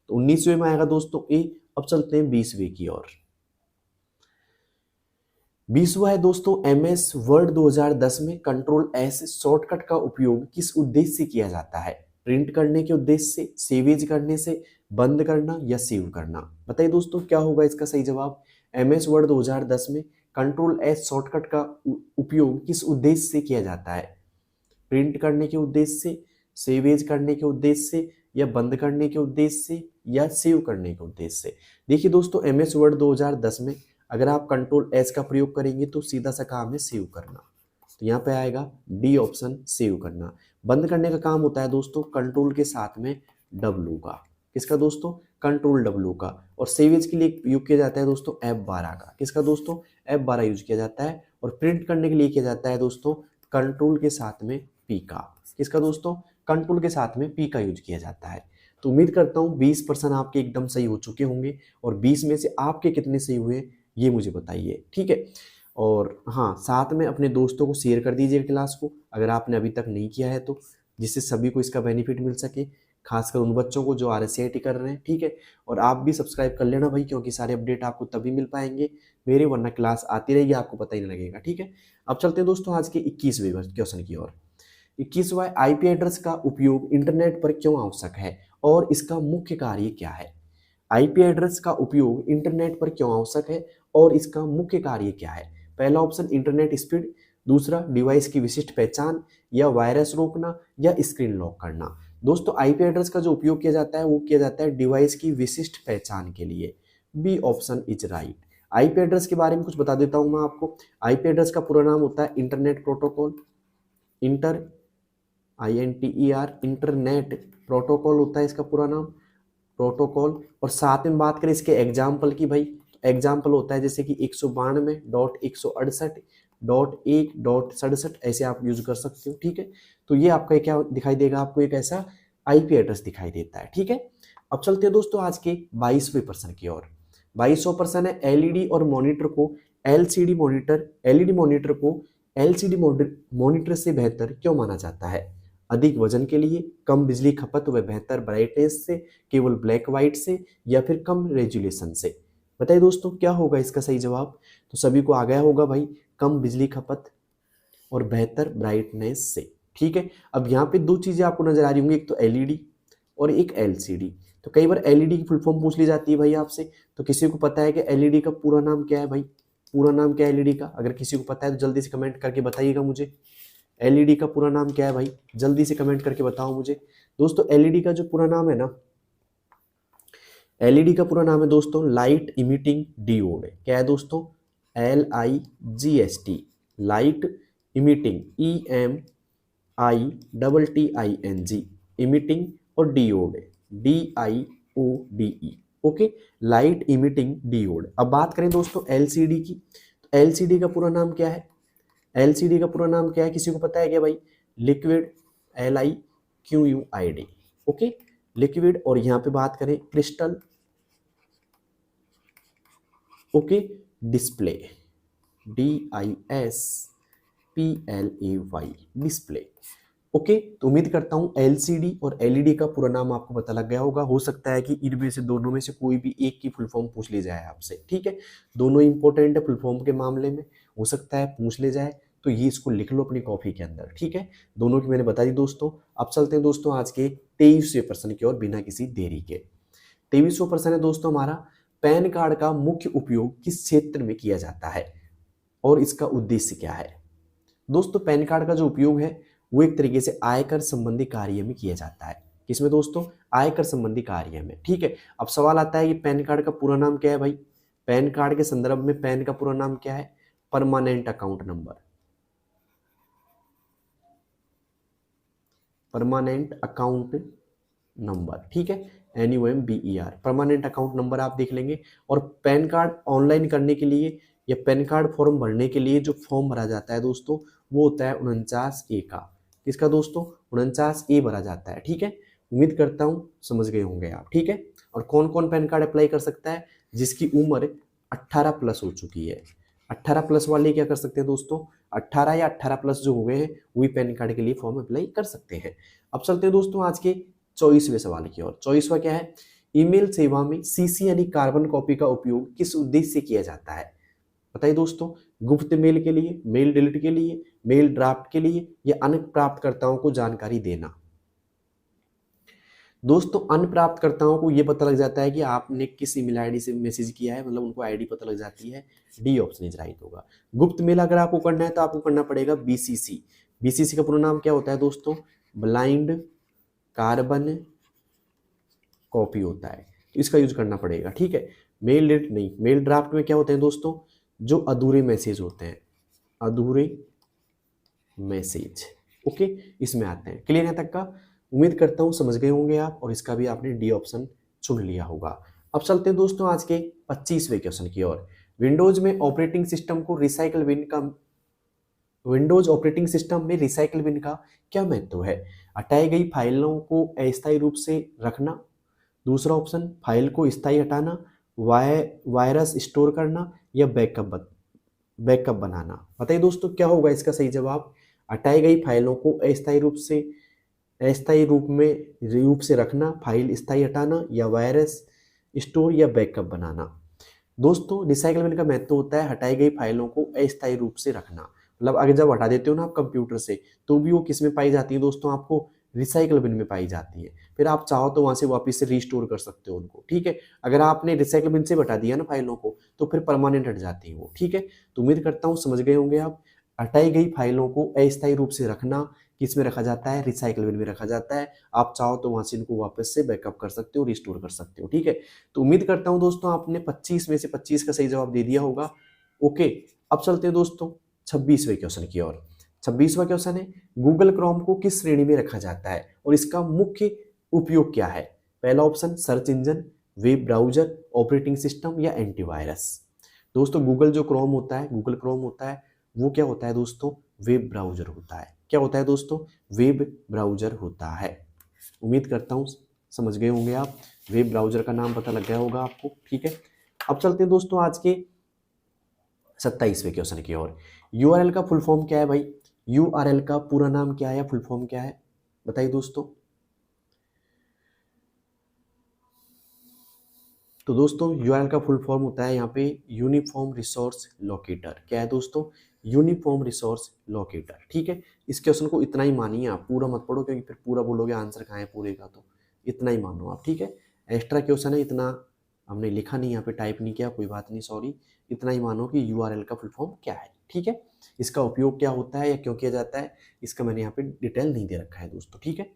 तो 19वें में आएगा दोस्तों ए। अब चलते हैं 20वें की ओर। 20वां है दोस्तों, MS वर्ड 2010 में कंट्रोल एस शॉर्टकट का उपयोग किस उद्देश्य से किया जाता है। प्रिंट करने के उद्देश्य से, सेवेज करने से, बंद करना या सेव करना। बताइए दोस्तों क्या होगा इसका सही जवाब। MS वर्ड 2010 में कंट्रोल एस शॉर्टकट का उपयोग किस उद्देश्य से किया जाता है। प्रिंट करने के उद्देश्य से, सेवेज करने के उद्देश्य से, या बंद करने के उद्देश्य से, या सेव करने के उद्देश्य से। देखिए दोस्तों MS वर्ड 2010 में अगर आप कंट्रोल एस का प्रयोग करेंगे तो सीधा सा काम है सेव करना। तो यहाँ पे आएगा डी ऑप्शन, सेव करना। बंद करने का काम होता है दोस्तों कंट्रोल के साथ में डब्ल्यू का। किसका दोस्तों, कंट्रोल डब्ल्यू का। और सेवेज के लिए यूज किया जाता है दोस्तों F12 का। किसका दोस्तों, F12 यूज किया जाता है। और प्रिंट करने के लिए किया जाता है दोस्तों कंट्रोल के साथ में P का। किसका दोस्तों, कंट्रोल के साथ में P का यूज किया जाता है। तो उम्मीद करता हूँ 20% आपके एकदम सही हो चुके होंगे, और 20 में से आपके कितने सही हुए ये मुझे बताइए। ठीक है, और हाँ साथ में अपने दोस्तों को शेयर कर दीजिएगा क्लास को, अगर आपने अभी तक नहीं किया है तो, जिससे सभी को इसका बेनिफिट मिल सके, खासकर उन बच्चों को जो RSCIT कर रहे हैं। ठीक है, और आप भी सब्सक्राइब कर लेना भाई, क्योंकि सारे अपडेट आपको तभी मिल पाएंगे मेरे, वरना क्लास आती रहेगी आपको पता ही नहीं लगेगा। ठीक है, अब चलते हैं दोस्तों आज के 21वें क्वेश्चन की ओर। 21वां, IP एड्रेस का उपयोग इंटरनेट पर क्यों आवश्यक है और इसका मुख्य कार्य क्या है। IP एड्रेस का उपयोग इंटरनेट पर क्यों आवश्यक है और इसका मुख्य कार्य क्या है। पहला ऑप्शन इंटरनेट स्पीड, दूसरा डिवाइस की विशिष्ट पहचान, या वायरस रोकना, या स्क्रीन लॉक करना। दोस्तों IP एड्रेस का जो उपयोग किया जाता है वो किया जाता है डिवाइस की विशिष्ट पहचान के लिए। B option is right. IP address के बारे में कुछ बता देता हूं मैं आपको। IP एड्रेस का पूरा नाम होता है इंटरनेट प्रोटोकॉल। इंटरनेट प्रोटोकॉल होता है इसका पूरा नाम, प्रोटोकॉल। और साथ में बात करें इसके एग्जाम्पल की, भाई एग्जाम्पल होता है जैसे कि 192.168.1.67 ऐसे आप यूज कर सकते हो। ठीक है, तो ये आपका क्या दिखाई देगा, आपको एक ऐसा IP एड्रेस दिखाई देता है। ठीक है, अब चलते हैं दोस्तों आज के 22वें प्रश्न की ओर। 22वां प्रश्न है, LED और मॉनिटर को LCD मॉनिटर, LED मॉनिटर को LCD मॉनिटर से बेहतर क्यों माना जाता है। अधिक वजन के लिए, कम बिजली खपत व बेहतर ब्राइटनेस से, केवल ब्लैक व्हाइट से, या फिर कम रेजुलेशन से। बताइए दोस्तों क्या होगा इसका सही जवाब। तो सभी को आ गया होगा भाई, कम बिजली खपत और बेहतर ब्राइटनेस से। ठीक है, अब यहाँ पे दो चीजें आपको नजर आ रही होंगी, एक तो LED और एक LCD। तो कई बार LED की फुल फॉर्म पूछ ली जाती है भाई आपसे, तो किसी को पता है कि LED का पूरा नाम क्या है भाई, पूरा नाम क्या है LED का। अगर किसी को पता है तो जल्दी से कमेंट करके बताइएगा मुझे, LED का पूरा नाम क्या है भाई, जल्दी से कमेंट करके बताओ मुझे। दोस्तों LED का जो पूरा नाम है ना, LED का पूरा नाम है दोस्तों लाइट इमिटिंग डियोड। क्या है दोस्तों, LIGST, light emitting, EMITTING, emitting, और diode DIODE। Okay, light emitting diode. अब बात करें दोस्तों LCD की, तो LCD का पूरा नाम क्या है, LCD का पूरा नाम क्या है, किसी को पता है क्या भाई, लिक्विड, LIQUID। Okay, liquid. और यहाँ पे बात करें crystal, okay, display, DISPLAY, display. Okay, तो उम्मीद करता हूं LCD और LED का पूरा नाम आपको पता लग गया होगा। हो सकता है कि इनमें से दोनों में से कोई भी एक की फुल फॉर्म पूछ ली जाए आपसे। ठीक है, दोनों इंपॉर्टेंट है फुल फॉर्म के मामले में, हो सकता है पूछ ले जाए, तो ये इसको लिख लो अपनी कॉपी के अंदर। ठीक है, दोनों की मैंने बता दी दोस्तों। अब चलते हैं दोस्तों आज के 23वें प्रश्न की ओर बिना किसी देरी के। 23वां प्रश्न है दोस्तों हमारा, पैन कार्ड का मुख्य उपयोग किस क्षेत्र में किया जाता है और इसका उद्देश्य क्या है। दोस्तों पैन कार्ड का जो उपयोग है वो एक तरीके से आयकर संबंधी कार्य में किया जाता है। किसमें दोस्तों, आयकर संबंधी कार्य में। ठीक है, अब सवाल आता है कि पैन कार्ड का पूरा नाम क्या है भाई। पैन कार्ड के संदर्भ में पैन का पूरा नाम क्या है, permanent account number. Permanent account number, ठीक है, NUMBER, परमानेंट अकाउंट नंबर आप देख लेंगे। और पैन कार्ड ऑनलाइन करने के लिए या पैन कार्ड फॉर्म भरने के लिए जो फॉर्म भरा जाता है दोस्तों, वो होता है 49A का। किसका दोस्तों? 49A भरा जाता है, ठीक है। उम्मीद करता हूँ समझ गए होंगे आप, ठीक है। और कौन कौन पैन कार्ड अप्लाई कर सकता है? जिसकी उम्र 18 प्लस हो चुकी है। 18 प्लस वाले क्या कर सकते हैं दोस्तों? 18 या 18 प्लस जो हो गए हैं वही पैन कार्ड के लिए फॉर्म अप्लाई कर सकते हैं। अब चलते हैं दोस्तों आज के 24वें सवाल की ओर। 24वां क्या है? ईमेल सेवा में CC यानी कार्बन कॉपी का उपयोग किस उद्देश्य से किया जाता है? बताइए दोस्तों। गुप्त मेल के लिए, मेल डिलीट के लिए, मेल ड्राफ्ट के लिए, या अन्य प्राप्तकर्ताओं को जानकारी देना? दोस्तों अन्य प्राप्तकर्ताओं को यह पता लग जाता है कि आपने किस ईमेल आईडी से मैसेज किया है, मतलब उनको आईडी पता लग जाती है। डी ऑप्शन इज राइट होगा। गुप्त मेल अगर आपको करना है तो आपको करना पड़ेगा BCC। BCC का पूरा नाम क्या होता है दोस्तों? ब्लाइंड कार्बन कॉपी होता है, इसका यूज करना पड़ेगा, ठीक है। मेल डिलीट नहीं। मेल ड्राफ्ट में क्या होते हैं दोस्तों? जो अधूरे मैसेज होते हैं, अधूरे मैसेज, ओके, इसमें आते हैं। क्लियर है तक का? उम्मीद करता हूं समझ गए होंगे आप, और इसका भी आपने डी ऑप्शन चुन लिया होगा। अब चलते हैं दोस्तों आज के 25वें क्वेश्चन की ओर। विंडोज में ऑपरेटिंग सिस्टम को रिसाइकल बिन का विंडोज ऑपरेटिंग सिस्टम में रिसाइकल बिन का क्या महत्व है? हटाई गई फाइलों को अस्थायी रूप से रखना। दूसरा ऑप्शन, फाइल को स्थायी हटाना, वायरस स्टोर करना, या बैकअप बनाना। बताइए दोस्तों क्या होगा इसका सही जवाब? हटाई गई फाइलों को अस्थायी रूप से रखना, फाइल स्थायी हटाना, या वायरस स्टोर, या बैकअप बनाना। दोस्तों रिसाइकल बिन का महत्व होता है हटाई गई फाइलों को अस्थायी रूप से रखना। मतलब अगर जब हटा देते हो ना आप कंप्यूटर से, तो भी वो किस में पाई जाती है दोस्तों? आपको रिसाइकल बिन में पाई जाती है। फिर आप चाहो तो वहां से वापस से रीस्टोर कर सकते हो उनको, ठीक है। अगर आपने रिसाइकल बिन से हटा दिया ना फाइलों को, तो फिर परमानेंट हट जाती है वो, ठीक है। तो उम्मीद करता हूँ समझ गए होंगे आप। हटाई गई फाइलों को अस्थायी रूप से रखना किस में रखा जाता है? रिसाइकल बिन में रखा जाता है। आप चाहो तो वहां से इनको वापस से बैकअप कर सकते हो, रिस्टोर कर सकते हो, ठीक है। तो उम्मीद करता हूं दोस्तों आपने 25 में से 25 का सही जवाब दे दिया होगा, ओके। अब चलते हैं दोस्तों 26वें क्वेश्चन की ओर। 26वां क्वेश्चन है, गूगल क्रोम को किस श्रेणी में रखा जाता है और इसका मुख्य उपयोग क्या है? पहला option search engine, web browser, operating system, या एंटीवायरस। दोस्तों गूगल क्रोम होता है वो क्या होता है दोस्तों? वेब ब्राउजर होता है। क्या होता है दोस्तों? वेब ब्राउजर होता है। उम्मीद करता हूं समझ गए होंगे आप। वेब ब्राउजर का नाम पता लग गया होगा आपको, ठीक है। अब चलते हैं दोस्तों आज के 27वें क्वेश्चन की ओर। यूआरएल का फुल फॉर्म क्या है भाई? यूआरएल का पूरा नाम क्या है या फुल फॉर्म क्या है? बताइए दोस्तों। तो दोस्तों यूआरएल का फुल फॉर्म होता है यहाँ पे यूनिफॉर्म रिसोर्स लोकेटर। क्या है दोस्तों? यूनिफॉर्म रिसोर्स लोकेटर, ठीक है। इस क्वेश्चन को इतना ही मानिए आप, पूरा मत पढ़ो क्योंकि फिर पूरा बोलोगे आंसर कहाँ है पूरे का, तो इतना ही मानो आप, ठीक है। एक्स्ट्रा क्वेश्चन है, इतना हमने लिखा नहीं, यहाँ पे टाइप नहीं किया, कोई बात नहीं, सॉरी। इतना ही मानो कि यूआरएल का फुल फॉर्म क्या है, ठीक है। इसका उपयोग क्या होता है या क्यों किया जाता है, इसका मैंने यहाँ पे डिटेल नहीं दे रखा है दोस्तों, ठीक है।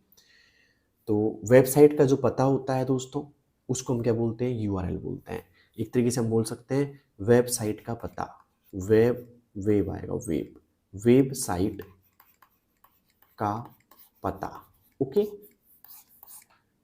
तो वेबसाइट का जो पता होता है दोस्तों, उसको हम क्या बोलते हैं? यूआरएल बोलते हैं। एक तरीके से हम बोल सकते हैं वेबसाइट का पता, वेब आएगा, वेबसाइट का पता, ओके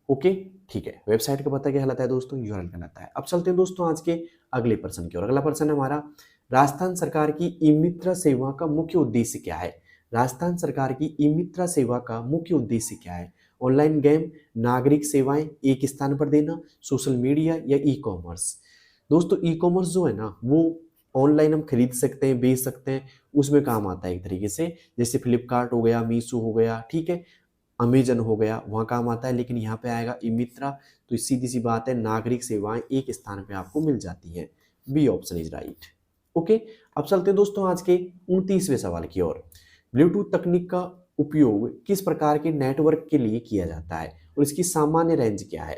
ओके, ठीक है। वेबसाइट का पता क्या कहलाता है दोस्तों? यूआरएल कहलाता है। अब चलते हैं दोस्तों आज के अगले प्रश्न की ओर। अगला प्रश्न है हमारा, राजस्थान सरकार की ई मित्र सेवा का मुख्य उद्देश्य क्या है? राजस्थान सरकार की ई मित्र सेवा का मुख्य उद्देश्य क्या है? ऑनलाइन गेम, नागरिक सेवाएं एक स्थान पर देना, सोशल मीडिया, या ई कॉमर्स। दोस्तों ई कॉमर्स जो है ना, वो ऑनलाइन हम खरीद सकते हैं, बेच सकते हैं, उसमें काम आता है एक तरीके से। जैसे फ्लिपकार्ट हो गया, मीशो हो गया, ठीक है, अमेजन हो गया, वहाँ काम आता है। लेकिन यहाँ पे आएगा ई मित्रा, तो सीधी सी बात है नागरिक सेवाएं एक स्थान पे आपको मिल जाती हैं। B option is right, okay. अब चलते हैं दोस्तों आज के 29वें सवाल की ओर। ब्लूटूथ तकनीक का उपयोग किस प्रकार के नेटवर्क के लिए किया जाता है और इसकी सामान्य रेंज क्या है?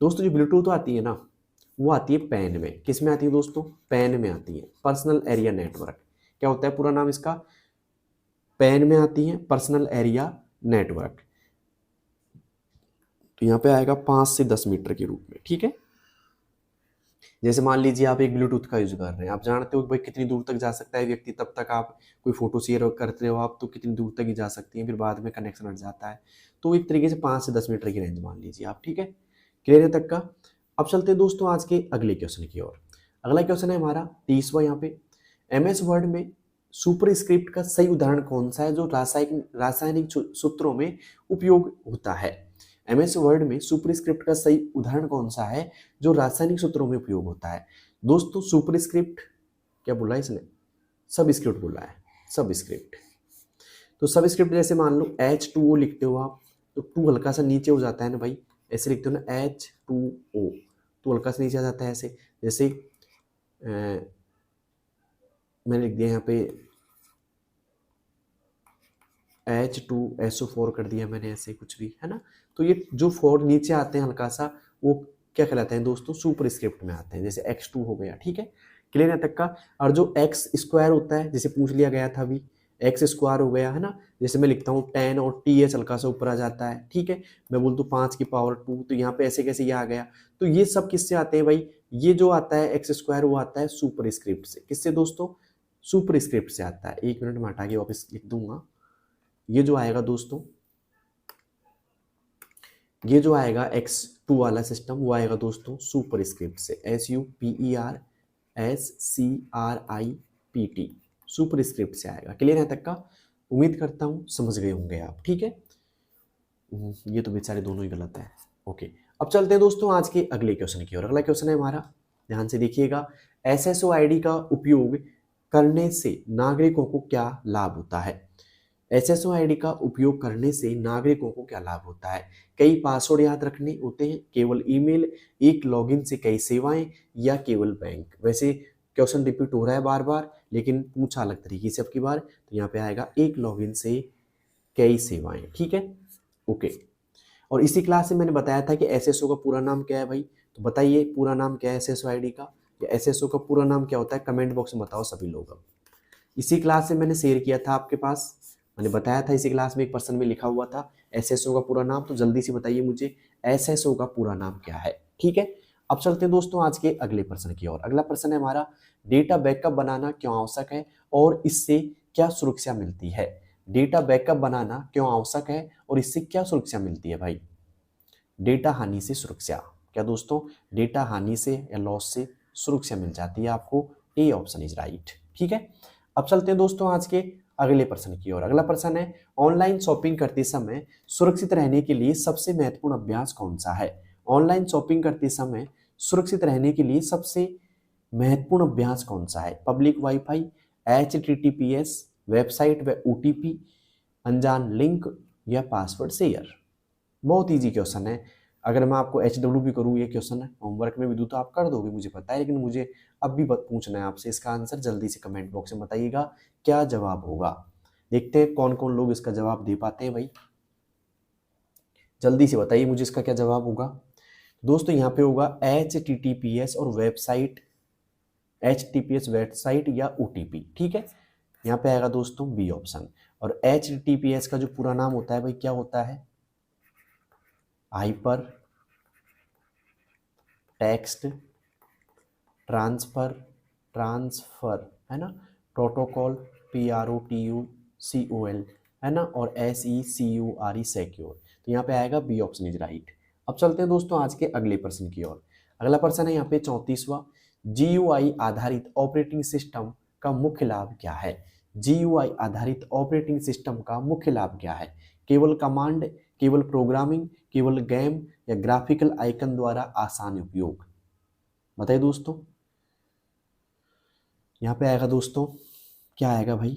दोस्तों जो ब्लूटूथ आती है ना, वो आती है पैन में। किस में आती है दोस्तों? पैन में आती है, पर्सनल एरिया नेटवर्क। क्या होता है पूरा नाम इसका? पैन में आती है, पर्सनल एरिया नेटवर्क। तो यहाँ पे आएगा 5 से 10 मीटर के रूप में, ठीक है। जैसे मान लीजिए आप एक ब्लूटूथ का यूज कर रहे हैं, आप जानते हो कि भाई कितनी दूर तक जा सकता है व्यक्ति, तब तक आप कोई फोटो शेयर करते हो आप तो कितनी दूर तक ही जा सकती है, फिर बाद में कनेक्शन हट जाता है। तो एक तरीके से 5 से 10 मीटर की रेंज मान लीजिए आप, ठीक है, क्लियर है तक का। अब चलते हैं दोस्तों आज के अगले क्वेश्चन की ओर। अगला क्वेश्चन है हमारा 30वां यहाँ पे, MS वर्ड में सुपर स्क्रिप्ट का सही उदाहरण कौन सा है जो रासायनिक सूत्रों में उपयोग होता है। MS वर्ड में सुपर स्क्रिप्ट का सही उदाहरण कौन सा है जो रासायनिक सूत्रों में उपयोग होता है। दोस्तों सुपर स्क्रिप्ट क्या बोला है इसने, सब स्क्रिप्ट बोला है, सब स्क्रिप्ट। तो सब स्क्रिप्ट जैसे मान लो H2O लिखते हो आप, तो टू हल्का सा नीचे हो जाता है ना भाई, ऐसे लिखते हो ना H2O, तो हल्का सा नीचे आ जाता है ऐसे। जैसे मैंने लिख दिया यहाँ पे H2SO4 कर दिया मैंने, ऐसे कुछ भी है ना। तो ये जो 4 नीचे आते हैं हल्का सा, वो क्या कहलाते हैं दोस्तों, सुपर स्क्रिप्ट में आते हैं। जैसे X2 हो गया, ठीक है, क्लियर है तक का। और जो एक्स स्क्वायर होता है, जैसे पूछ लिया गया था अभी, एक्स स्क्वायर हो गया है ना, जैसे मैं लिखता हूँ 10 और TH हल्का सा ऊपर आ जाता है, ठीक है, मैं बोलता हूँ 5 की पावर 2, तो यहाँ पे ऐसे कैसे ये आ गया। तो ये सब किससे आते हैं भाई, ये जो आता है एक्स स्क्वायर वो आता है सुपर स्क्रिप्ट से। किससे दोस्तों, सुपर स्क्रिप्ट से आता है। 1 मिनट में हटा के वापस लिख दूंगा। ये जो आएगा दोस्तों, ये जो आएगा X2 वाला सिस्टम, वो आएगा दोस्तों सुपर स्क्रिप्ट से, SUPERSCRIPT, सुपर स्क्रिप्ट से आएगा। क्लियर है तक का, उम्मीद करता हूं समझ गए होंगे आप, ठीक है। ये तो बेचारे दोनों ही गलत है। ओके, अब चलते हैं दोस्तों आज के अगले क्वेश्चन की ओर। अगला क्वेश्चन है हमारा, ध्यान से देखिएगा, SSO ID का उपयोग करने से नागरिकों को क्या लाभ होता है। SSO ID का उपयोग करने से नागरिकों को क्या लाभ होता है। कई पासवर्ड याद रखने होते हैं, केवल ईमेल, एक लॉगिन से कई सेवाएं, या केवल बैंक। वैसे क्वेश्चन रिपीट हो रहा है बार बार, लेकिन पूछा अलग तरीके से अब की बार। तो यहाँ पे आएगा एक लॉगिन से कई सेवाएं, ठीक है, ओके। और इसी क्लास में मैंने बताया था कि SSO का पूरा नाम क्या है भाई, तो बताइए पूरा नाम क्या है SSO ID का, या SSO का पूरा नाम क्या होता है, कमेंट बॉक्स में बताओ सभी लोग। अब इसी क्लास से मैंने शेयर किया था आपके पास, मैंने बताया था इसी क्लास में एक पर्सन में लिखा हुआ था SSO का पूरा नाम। तो जल्दी से बताइए मुझे SSO का पूरा नाम क्या है, ठीक है। अब चलते हैं दोस्तों आज के अगले प्रश्न की ओर। अगला प्रश्न है हमारा, डेटा बैकअप बनाना क्यों आवश्यक है और इससे क्या सुरक्षा मिलती है। डेटा बैकअप बनाना क्यों आवश्यक है और इससे क्या सुरक्षा मिलती है भाई। डेटा हानि से सुरक्षा, क्या दोस्तों, डेटा हानि से या लॉस से सुरक्षा मिल जाती है आपको। ए ऑप्शन इज राइट, ठीक है। अब चलते हैं दोस्तों आज के अगले प्रश्न की ओर। अगला प्रश्न है, ऑनलाइन शॉपिंग करते समय सुरक्षित रहने के लिए सबसे महत्वपूर्ण अभ्यास कौन सा है। ऑनलाइन शॉपिंग करते समय सुरक्षित रहने के लिए सबसे महत्वपूर्ण अभ्यास कौन सा है। पब्लिक वाईफाई, HTTPS, वेबसाइट व OTP, अनजान लिंक, या पासवर्ड शेयर। बहुत इजी क्वेश्चन है। अगर मैं आपको HW भी करूँ ये क्वेश्चन होमवर्क में भी दूँ तो आप कर दोगे मुझे पता है, लेकिन मुझे अब भी पूछना है आपसे इसका आंसर। जल्दी से कमेंट बॉक्स में बताइएगा क्या जवाब होगा। देखते हैं कौन कौन लोग इसका जवाब दे पाते हैं भाई, जल्दी से बताइए मुझे इसका क्या जवाब होगा। दोस्तों यहाँ पे होगा HTTPS और वेबसाइट, HTTPS वेबसाइट या OTP, ठीक है। यहाँ पे आएगा दोस्तों बी ऑप्शन। और HTTPS का जो पूरा नाम होता है भाई क्या होता है, हाइपर टेक्स्ट ट्रांसफर है ना, प्रोटोकॉल, PROTOCOL है ना, और SECURE सिक्योर। तो यहाँ पे आएगा बी ऑप्शन इज राइट। अब चलते हैं दोस्तों आज के अगले प्रश्न की ओर। अगला प्रश्न है यहाँ पे 34वां, GUI आधारित ऑपरेटिंग सिस्टम का मुख्य लाभ क्या है। GUI आधारित ऑपरेटिंग सिस्टम का मुख्य लाभ क्या है। केवल कमांड, केवल प्रोग्रामिंग, केवल गेम, या ग्राफिकल आइकन द्वारा आसान उपयोग। बताइए दोस्तों, यहाँ पे आएगा दोस्तों क्या आएगा भाई,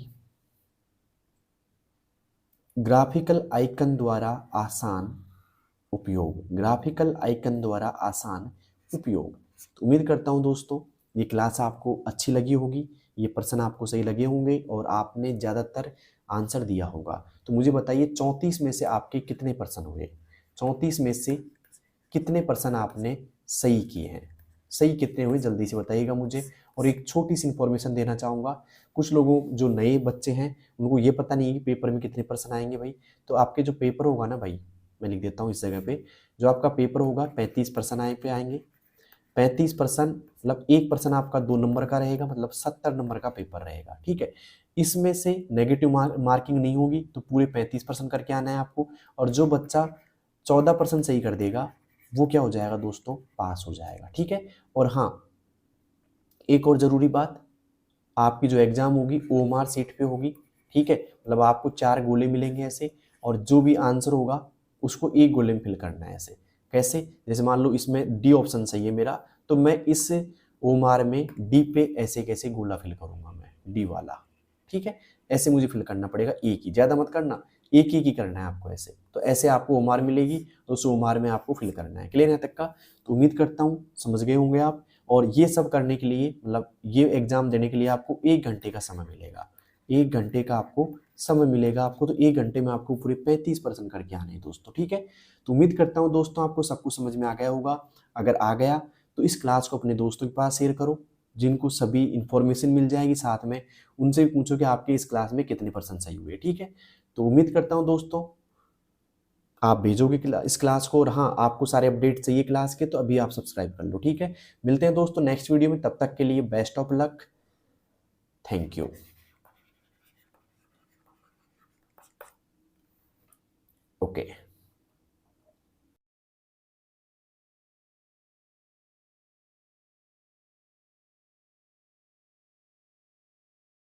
ग्राफिकल आइकन द्वारा आसान उपयोग, ग्राफिकल आइकन द्वारा आसान उपयोग। तो उम्मीद करता हूँ दोस्तों ये क्लास आपको अच्छी लगी होगी, ये प्रश्न आपको सही लगे होंगे और आपने ज़्यादातर आंसर दिया होगा। तो मुझे बताइए 34 में से आपके कितने प्रश्न हुए, 34 में से कितने प्रश्न आपने सही किए हैं, सही कितने हुए जल्दी से बताइएगा मुझे। और एक छोटी सी इन्फॉर्मेशन देना चाहूँगा, कुछ लोगों जो नए बच्चे हैं उनको ये पता नहीं है कि पेपर में कितने प्रश्न आएंगे भाई। तो आपके जो पेपर होगा ना भाई, मैं लिख देता हूँ इस जगह पे, जो आपका पेपर होगा 35 प्रश्न आए पे आएंगे, 35% मतलब 1% आपका 2 नंबर का रहेगा, मतलब 70 नंबर का पेपर रहेगा। ठीक है, इसमें से नेगेटिव मार्किंग नहीं होगी, तो पूरे 35% करके आना है आपको। और जो बच्चा 14% सही कर देगा वो क्या हो जाएगा दोस्तों, पास हो जाएगा। ठीक है, और हाँ एक और ज़रूरी बात, आपकी जो एग्ज़ाम होगी OMR सीट पे होगी। ठीक है, मतलब आपको 4 गोले मिलेंगे ऐसे, और जो भी आंसर होगा उसको एक गोले में फिल करना है। ऐसे कैसे, जैसे मान लो इसमें डी ऑप्शन सही है मेरा, तो मैं इस OMR में डी पे ऐसे कैसे गोला फिल करूंगा, मैं डी वाला। ठीक है, ऐसे मुझे फिल करना पड़ेगा, एक ही, ज़्यादा मत करना, एक ही करना है आपको ऐसे। तो ऐसे आपको OMR मिलेगी, तो उस OMR में आपको फिल करना है। क्लियर है तक का? तो उम्मीद करता हूँ समझ गए होंगे आप। और ये सब करने के लिए, मतलब ये एग्जाम देने के लिए आपको 1 घंटे का समय मिलेगा। 1 घंटे का आपको समय मिलेगा आपको, तो 1 घंटे में आपको पूरे 35% करके आने हैं दोस्तों। ठीक है, तो उम्मीद करता हूँ दोस्तों आपको सब कुछ समझ में आ गया होगा। अगर आ गया तो इस क्लास को अपने दोस्तों के पास शेयर करो, जिनको सभी इंफॉर्मेशन मिल जाएगी। साथ में उनसे भी पूछो कि आपके इस क्लास में कितने % सही हुए। ठीक है, तो उम्मीद करता हूँ दोस्तों आप भेजोगे इस क्लास को। और हाँ, आपको सारे अपडेट चाहिए क्लास के, तो अभी आप सब्सक्राइब कर लो। ठीक है, मिलते हैं दोस्तों नेक्स्ट वीडियो में, तब तक के लिए best of luck, thank you.